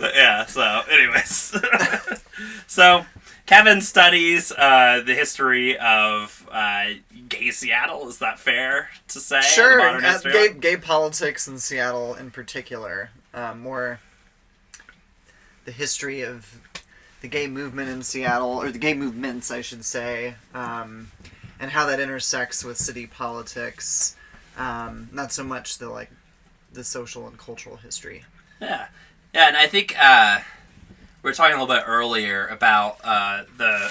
Yeah, so, anyways. So, Kevin studies the history of gay Seattle. Is that fair to say? Sure. Modern history? Gay politics in Seattle in particular. More the history of the gay movement in Seattle, or the gay movements, I should say, and how that intersects with city politics. Not so much the social and cultural history. Yeah, and I think we were talking a little bit earlier about the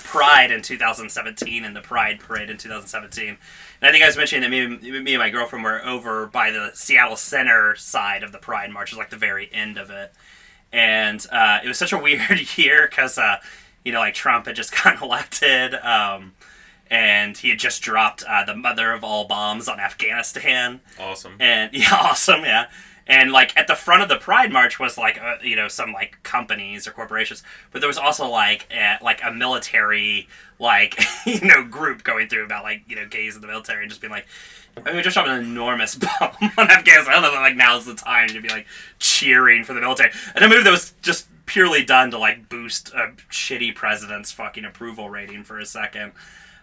Pride in 2017 and the Pride Parade in 2017. And I think I was mentioning that me and my girlfriend were over by the Seattle Center side of the Pride March, was like the very end of it. And it was such a weird year because, Trump had just gotten elected, and he had just dropped the mother of all bombs on Afghanistan. Awesome. And, yeah, awesome, yeah. And, at the front of the Pride March was, some, companies or corporations. But there was also, a military, group going through about, gays in the military and just being like, we just dropped an enormous bomb on Afghanistan. I don't know if, now's the time to be, cheering for the military. And a move that was just purely done to, boost a shitty president's fucking approval rating for a second.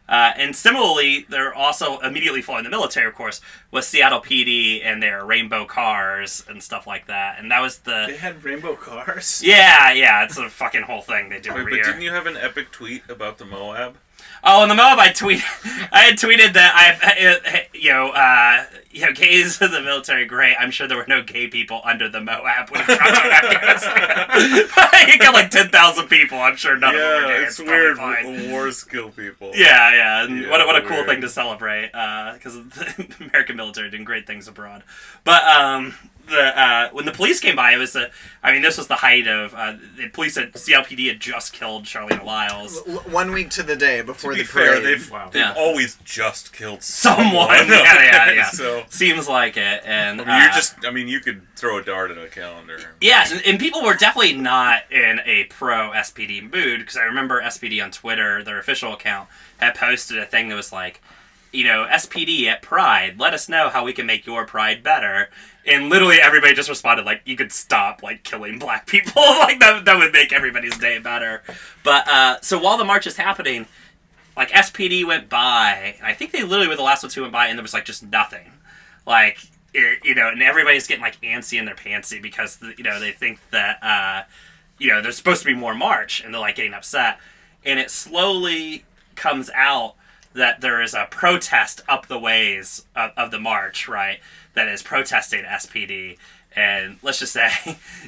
And similarly, they're also immediately following the military, of course, was Seattle PD and their rainbow cars and stuff like that. And that was They had rainbow cars? Yeah, it's a fucking whole thing they do every year. But didn't you have an epic tweet about the Moab? Oh, in the Moab, I had tweeted that gays in the military, great. I'm sure there were no gay people under the Moab when Trump took Afghanistan. You got 10,000 people. I'm sure none of them were gay. It's weird. Wars kill people. Yeah. And what a cool thing to celebrate, because the American military doing great things abroad. But when the police came by, this was the height of the police at CLPD had just killed Charlene Lyles. 1 week to the day before the parade. parade. They've always just killed someone. Yeah. So seems like it. And you could throw a dart at a calendar. Yeah, and people were definitely not in a pro SPD mood, because I remember SPD on Twitter, their official account, had posted a thing that was like, SPD at Pride, let us know how we can make your Pride better. And literally everybody just responded, you could stop, killing black people. That would make everybody's day better. But, so while the march is happening, SPD went by, and I think they literally were the last ones who went by, and there was, just nothing. And everybody's getting, antsy in their pantsy because, they think that, there's supposed to be more march, and they're, getting upset. And it slowly comes out that there is a protest up the ways of the march, right, that is protesting SPD. And let's just say,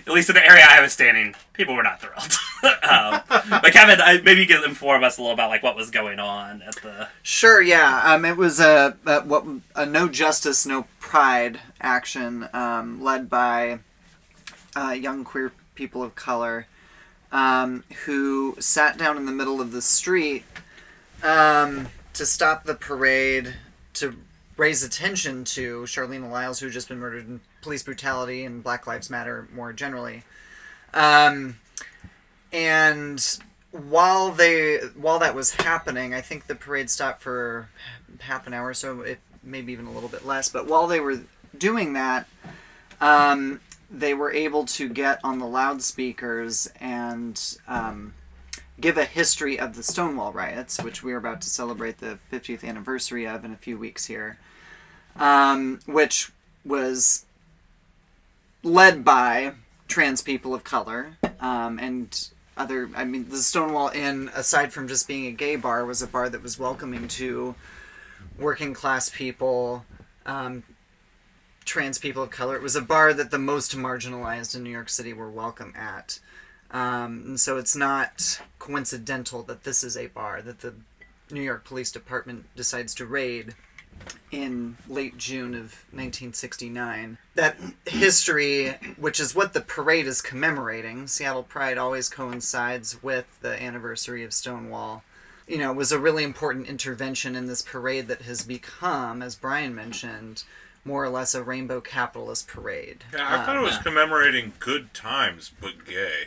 at least in the area I was standing, people were not thrilled. But Kevin, maybe you can inform us a little about what was going on at the... Sure, yeah. It was a No Justice, No Pride action led by young queer people of color who sat down in the middle of the street to stop the parade, to raise attention to Charlene Lyles, who had just been murdered in police brutality and Black Lives Matter more generally. And while that was happening, I think the parade stopped for half an hour or so, maybe even a little bit less. But while they were doing that, they were able to get on the loudspeakers and give a history of the Stonewall riots, which we're about to celebrate the 50th anniversary of in a few weeks here, which was led by trans people of color and other... the Stonewall Inn, aside from just being a gay bar, was a bar that was welcoming to working class people, trans people of color. It was a bar that the most marginalized in New York City were welcome at. And so it's not coincidental that this is a bar that the New York Police Department decides to raid in late June of 1969. That history, which is what the parade is commemorating, Seattle Pride always coincides with the anniversary of Stonewall, was a really important intervention in this parade that has become, as Brian mentioned, more or less a rainbow capitalist parade. Yeah, I thought it was commemorating good times, but gay.